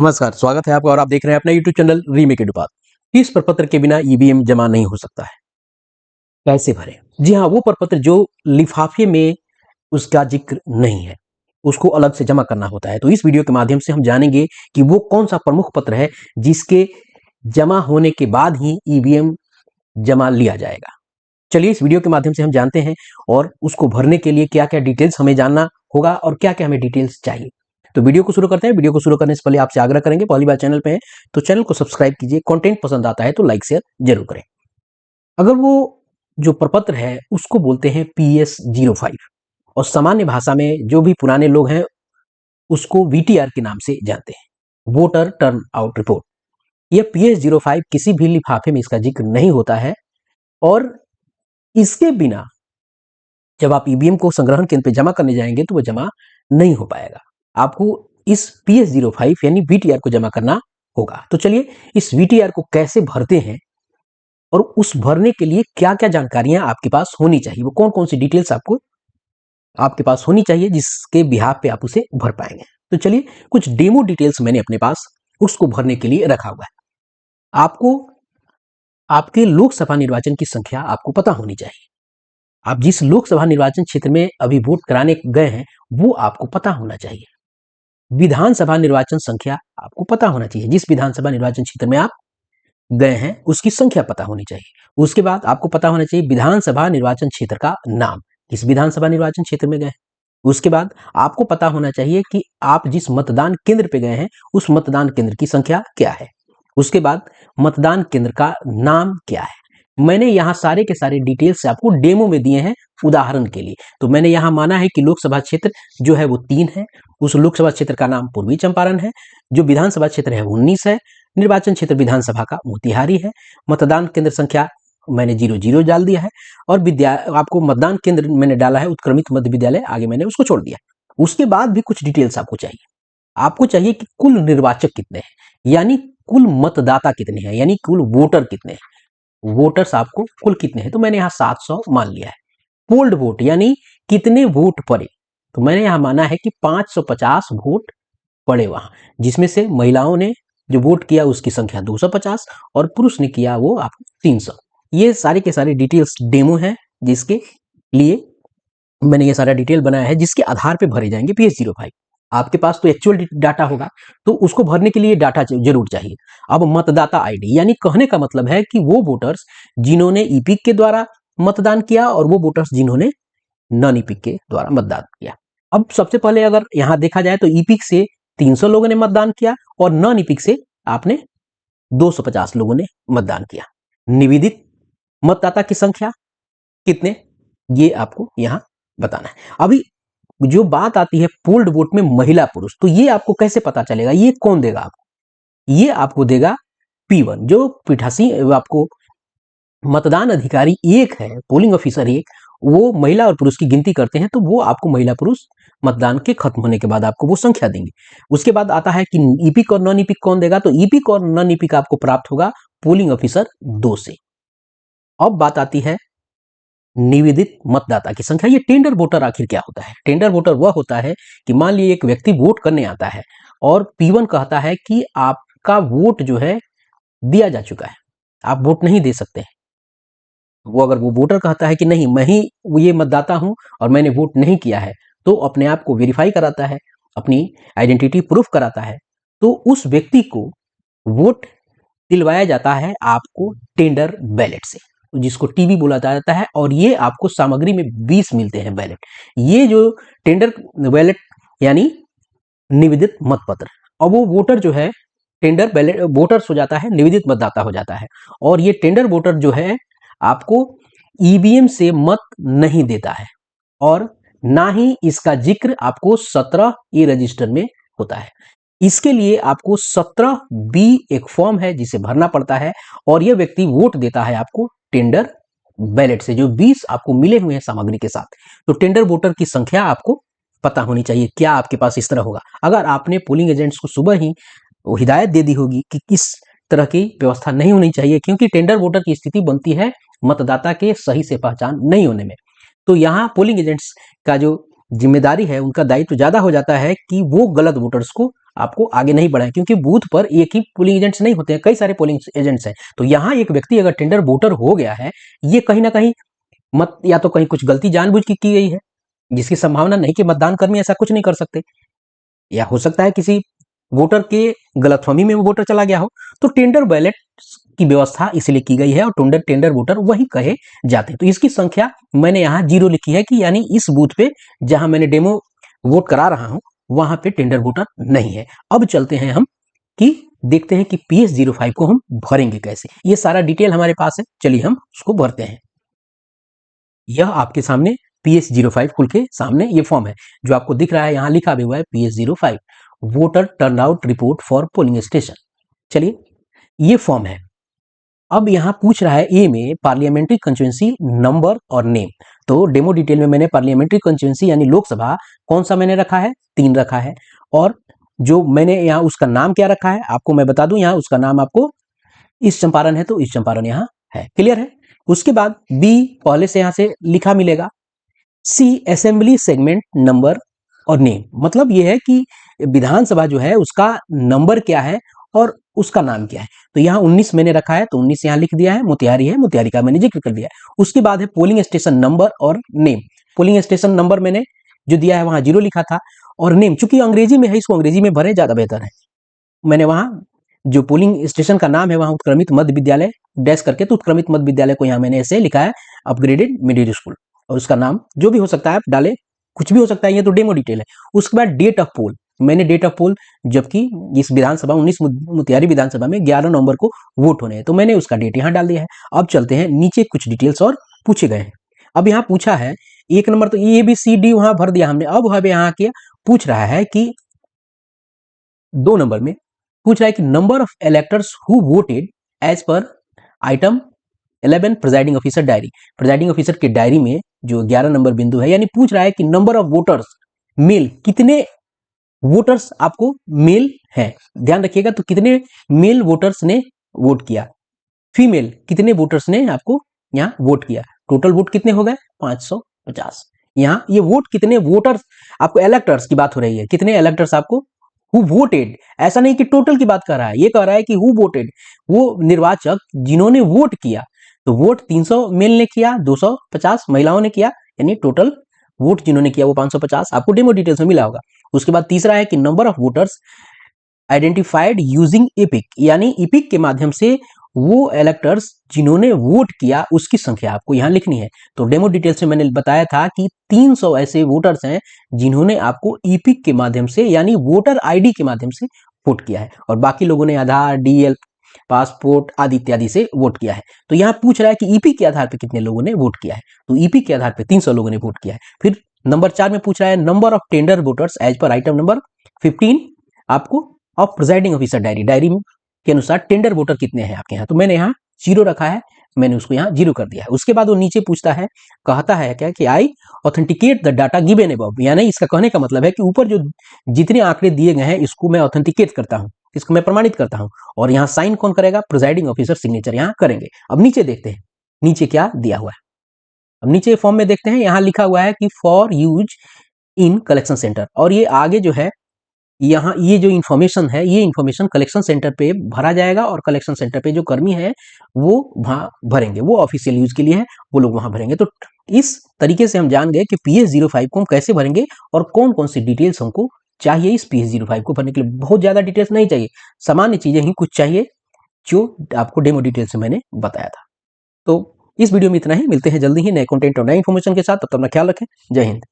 नमस्कार, स्वागत है आपका और आप देख रहे हैं अपना यूट्यूब चैनल रीमेक एडुपात। फीस प्रपत्र के बिना ईवीएम जमा नहीं हो सकता है। कैसे भरें? जी हाँ, वो प्रपत्र जो लिफाफे में उसका जिक्र नहीं है, उसको अलग से जमा करना होता है। तो इस वीडियो के माध्यम से हम जानेंगे कि वो कौन-सा प्रमुख पत्र है जिसके जमा होने के बाद ही ईवीएम जमा लिया जाएगा। चलिए इस वीडियो के माध्यम से हम जानते हैं और उसको भरने के लिए क्या-क्या डिटेल्स हमें जानना होगा और क्या-क्या हमें डिटेल्स चाहिए। तो वीडियो को शुरू करते हैं। वीडियो को शुरू करने से पहले आपसे आग्रह करेंगे, पहली बार चैनल पे हैं तो चैनल को सब्सक्राइब कीजिए। कंटेंट पसंद आता है तो लाइक शेयर जरूर करें। अगर वो जो प्रपत्र है उसको बोलते हैं PS05 और सामान्य भाषा में जो भी पुराने लोग हैं उसको VTR के नाम से जानते हैं, वोटर टर्न आउट रिपोर्ट। यह PS05 किसी भी लिफाफे में इसका जिक्र नहीं होता है और इसके बिना जब आप ईवीएम को संग्रहण केंद्र पे जमा करने जाएंगे तो वो जमा नहीं हो पाएगा। आपको इस PS05 यानी VTR को जमा करना होगा। तो चलिए इस VTR को कैसे भरते हैं और उस भरने के लिए क्या-क्या जानकारियां आपके पास होनी चाहिए, वो कौन-कौन सी डिटेल्स आपको आपके पास होनी चाहिए जिसके बिहाफ पे आप उसे भर पाएंगे। तो चलिए कुछ डेमो डिटेल्स मैंने अपने पास उसको भरने के लिए रखा हुआ है। आपको आपके लोकसभा निर्वाचन की संख्या आपको पता होनी चाहिए। आप जिस लोकसभा निर्वाचन क्षेत्र में अभी वोट कराने गए हैं वो आपको पता होना चाहिए। विधानसभा निर्वाचन संख्या आपको पता होना चाहिए, जिस विधानसभा निर्वाचन क्षेत्र में आप गए हैं उसकी संख्या पता होनी चाहिए। उसके बाद आपको पता होना चाहिए विधानसभा निर्वाचन क्षेत्र का नाम, किस विधानसभा निर्वाचन क्षेत्र में गए। उसके बाद आपको पता होना चाहिए कि आप जिस मतदान केंद्र पे गए हैं उस मतदान केंद्र की संख्या क्या है। उसके बाद मतदान केंद्र का नाम क्या है। मैंने यहाँ सारे के सारे डिटेल्स आपको डेमो में दिए हैं उदाहरण के लिए। तो मैंने यहाँ माना है कि लोकसभा क्षेत्र जो है वो 3 है, उस लोकसभा क्षेत्र का नाम पूर्वी चंपारण है, जो विधानसभा क्षेत्र है 19 है, निर्वाचन क्षेत्र विधानसभा का मोतिहारी है, मतदान केंद्र संख्या मैंने 00 डाल दिया है और आपको मतदान केंद्र मैंने डाला है उत्क्रमित मध्य विद्यालय, आगे मैंने उसको छोड़ दिया। उसके बाद भी कुछ डिटेल्स आपको चाहिए। आपको चाहिए कि कुल निर्वाचक कितने हैं, यानी कुल मतदाता कितने हैं, यानी कुल वोटर कितने हैं, वोटर्स आपको कुल कितने हैं। तो मैंने यहाँ 700 मान लिया है। पोल्ड वोट यानी कितने वोट पड़े, तो मैंने यहाँ माना है कि 550 वोट पड़े वहां, जिसमें से महिलाओं ने जो वोट किया उसकी संख्या 250 और पुरुष ने किया वो आपको 300। ये सारे के सारे डिटेल्स डेमो है जिसके लिए मैंने ये सारा डिटेल बनाया है, जिसके आधार पे भरे जाएंगे PS05। आपके पास तो एक्चुअल डाटा होगा तो उसको भरने के लिए डाटा जरूर चाहिए। अब मतदाता आईडी यानी कहने का मतलब है कि वो वोटर्स जिन्होंने ईपिक के द्वारा मतदान किया और वो वोटर्स जिन्होंने नॉन ईपिक के द्वारा मतदान किया। अब सबसे पहले अगर यहां देखा जाए तो ईपिक से 300 लोगों ने मतदान किया और नॉन ईपिक से आपने 250 लोगों ने मतदान किया। निवेदित मतदाता की संख्या कितने, ये आपको यहां बताना है। अभी जो बात आती है पोल्ड वोट में महिला पुरुष, तो ये आपको कैसे पता चलेगा, ये कौन देगा आपको, ये आपको देगा P1 जो पीठासीन आपको मतदान अधिकारी 1 है, पोलिंग ऑफिसर 1, वो महिला और पुरुष की गिनती करते हैं तो वो आपको महिला पुरुष मतदान के खत्म होने के बाद आपको वो संख्या देंगे। उसके बाद आता है कि ईपिक और नॉन ईपिक कौन देगा, तो ईपिक और नॉन ईपिक आपको प्राप्त होगा पोलिंग ऑफिसर 2 से। अब बात आती है निवेदित मतदाता की संख्या। ये टेंडर वोटर आखिर क्या होता है? टेंडर वोटर वह होता है कि मान लीजिए एक व्यक्ति वोट करने आता है और P1 कहता है कि आपका वोट जो है दिया जा चुका है, आप वोट नहीं दे सकते हैं। वो अगर वो वोटर कहता है कि नहीं मैं ही ये मतदाता हूं और मैंने वोट नहीं किया है, तो अपने आप को वेरीफाई कराता है, अपनी आइडेंटिटी प्रूफ कराता है, तो उस व्यक्ति को वोट दिलवाया जाता है आपको टेंडर बैलेट से, जिसको टीबी बोला जाता है। और ये आपको सामग्री में 20 मिलते हैं बैलेट। ये जो टेंडर बैलेट यानी निवेदित मतपत्र, और वो वोटर जो है टेंडर बैलेट वोटर्स हो जाता है, निवेदित मतदाता हो जाता है। और ये टेंडर वोटर जो है आपको ईवीएम से मत नहीं देता है और ना ही इसका जिक्र आपको 17 रजिस्टर में होता है। इसके लिए आपको 17B एक फॉर्म है जिसे भरना पड़ता है और यह व्यक्ति वोट देता है आपको टेंडर बैलेट से, जो 20 आपको मिले हुए हैं सामग्री के साथ। तो टेंडर वोटर की संख्या आपको पता होनी चाहिए। क्या आपके पास इस तरह होगा, अगर आपने पोलिंग एजेंट्स को सुबह ही हिदायत दे दी होगी कि किस तरह की व्यवस्था नहीं होनी चाहिए, क्योंकि टेंडर वोटर की स्थिति बनती है मतदाता के सही से पहचान नहीं होने में। तो यहाँ पोलिंग एजेंट्स का जो जिम्मेदारी है, उनका दायित्व ज्यादा हो जाता है कि वो गलत वोटर्स को आपको आगे नहीं बढ़ाएं, क्योंकि बूथ पर एक ही पोलिंग एजेंट्स नहीं होते हैं, कई सारे पोलिंग एजेंट्स हैं। तो यहाँ एक व्यक्ति अगर टेंडर वोटर हो गया है, ये कहीं ना कहीं मत या तो कहीं कुछ गलती जानबूझ के की गई है, जिसकी संभावना नहीं कि मतदान कर्मी ऐसा कुछ नहीं कर सकते, या हो सकता है किसी वोटर के गलतफहमी में वो वोटर चला गया हो। तो टेंडर बैलेट की व्यवस्था इसलिए की गई है और टेंडर वोटर वही कहे जाते हैं। तो इसकी संख्या मैंने यहाँ 0 लिखी है कि यानी इस बूथ पे जहां मैंने डेमो वोट करा रहा हूं वहां पे टेंडर वोटर नहीं है। अब चलते हैं हम कि देखते हैं कि PS05 को हम भरेंगे कैसे। ये सारा डिटेल हमारे पास है, चलिए हम उसको भरते हैं। यह आपके सामने PS05 खुल के सामने ये फॉर्म है जो आपको दिख रहा है, यहाँ लिखा भी हुआ है PS05 voter turnout report for polling station. चलिए ये फॉर्म है। अब यहाँ पूछ रहा है ए में पार्लियामेंट्री कंस्टिट्यूंसी नंबर और नेम। तो डेमो डिटेल में मैंने पार्लियामेंट्री कंस्टिट्यूंसी यानी लोकसभा कौन सा मैंने रखा है, 3 रखा है। और जो मैंने यहाँ उसका नाम क्या रखा है आपको मैं बता दूं, यहाँ उसका नाम आपको ईस्ट चंपारण है, तो ईस्ट चंपारण यहाँ है, क्लियर है। उसके बाद बी पहले से यहाँ से लिखा मिलेगा। सी असेंबली सेगमेंट नंबर और नेम, मतलब ये है कि विधानसभा जो है उसका नंबर क्या है और उसका नाम क्या है। तो यहाँ 19 मैंने रखा है, तो 19 यहाँ लिख दिया है, मोतिहारी है, मोतिहारी का मैंने जिक्र कर दिया है। उसके बाद है पोलिंग स्टेशन नंबर और नेम। पोलिंग स्टेशन नंबर मैंने जो दिया है वहां 0 लिखा था, और नेम चूंकि अंग्रेजी में है इसको अंग्रेजी में भरे, ज्यादा बेहतर है। मैंने वहां जो पोलिंग स्टेशन का नाम है वहां उत्क्रमित मध्य विद्यालय डैश करके, तो उत्क्रमित मध्य विद्यालय को यहाँ मैंने ऐसे लिखा है अपग्रेडेड मिडिल स्कूल, और उसका नाम जो भी हो सकता है आप डाले, कुछ भी हो सकता है, ये तो डेमो डिटेल है। उसके बाद डेट ऑफ पोल, मैंने डेट ऑफ पोल जबकि इस विधानसभा 19 मोतिहारी विधानसभा में 11 नवंबर को वोट होने हैं, तो मैंने उसका डेट यहाँ डाल दिया है। अब चलते हैं नीचे, कुछ डिटेल्स और पूछे गए हैं। अब यहाँ पूछा है 1 नंबर, तो ABCD वहां भर दिया हमने। अब यहाँ किया पूछ रहा है कि 2 नंबर में पूछ रहा है कि number of electors who voted as per item 11 presiding officer diary. Presiding officer के डायरी में जो 11 नंबर बिंदु है, यानी पूछ रहा है कि नंबर ऑफ वोटर्स मेल, कितने वोटर्स आपको मेल है, ध्यान रखिएगा, तो कितने मेल वोटर्स ने वोट किया, फीमेल कितने वोटर्स ने आपको यहाँ वोट किया। टोटल वोट कितने हो गए 550। यहाँ ये वोट कितने वोटर्स आपको, इलेक्टर्स की बात हो रही है, कितने इलेक्टर्स आपको हु वोटेड, ऐसा नहीं कि टोटल की बात कर रहा है, ये कह रहा है कि हु वोटेड, वो निर्वाचक जिन्होंने वोट किया। तो वोट 300 मेल ने किया, 250 महिलाओं ने किया, यानी टोटल वोट जिन्होंने किया वो 550, आपको डेमो डिटेल्स में मिला होगा। उसके बाद तीसरा है कि number of voters identified using EPIC, यानी इपिक के माध्यम से वो इलेक्टर्स जिन्होंने वोट किया उसकी संख्या आपको यहाँ लिखनी है। तो डेमो डिटेल्स में मैंने बताया था कि 300 ऐसे वोटर्स हैं जिन्होंने आपको इपिक के माध्यम से यानी वोटर आईडी के माध्यम से वोट किया है, और बाकी लोगों ने आधार, DL, पासपोर्ट आदि इत्यादि से वोट किया है। तो यहाँ पूछ रहा है कि ईपी के आधार पर कितने लोगों ने वोट किया है, तो ईपी के आधार पर 300 लोगों ने वोट किया है। फिर नंबर 4 में पूछ रहा है number of tender voters as per item number 15 आपको of presiding officer diary, diary के अनुसार टेंडर वोटर कितने हैं आपके यहाँ, तो मैंने यहाँ 0 रखा है, मैंने उसको यहाँ 0 कर दिया है। उसके बाद वो नीचे पूछता है, कहता है क्या कि I authenticate the data given above, यानी इसका कहने का मतलब है कि ऊपर जो जितने आंकड़े दिए गए हैं इसको मैं ऑथेंटिकेट करता हूँ, इसको मैं प्रमाणित करता हूँ, और यहाँ साइन कौन करेगा, प्रिजाइडिंग ऑफिसर सिग्नेचर यहाँ करेंगे। अब नीचे देखते हैं नीचे क्या दिया हुआ है। अब नीचे फॉर्म में देखते हैं, यहाँ लिखा हुआ है कि for use in collection centre, और ये आगे जो है यहाँ ये जो इन्फॉर्मेशन है ये इन्फॉर्मेशन कलेक्शन सेंटर पे भरा जाएगा, और कलेक्शन सेंटर पे जो कर्मी है वो वहाँ भरेंगे, वो ऑफिशियल यूज के लिए है, वो लोग वहाँ भरेंगे। तो इस तरीके से हम जान गए कि PS05 को हम कैसे भरेंगे और कौन कौन सी डिटेल्स हमको चाहिए इस PS05 को भरने के लिए। बहुत ज्यादा डिटेल्स नहीं चाहिए, सामान्य चीजें ही कुछ चाहिए जो आपको डेमो डिटेल्स से मैंने बताया था। तो इस वीडियो में इतना ही, मिलते हैं जल्दी ही नए कंटेंट और नए इन्फॉर्मेशन के साथ, तब तक अपना ख्याल रखें। जय हिंद।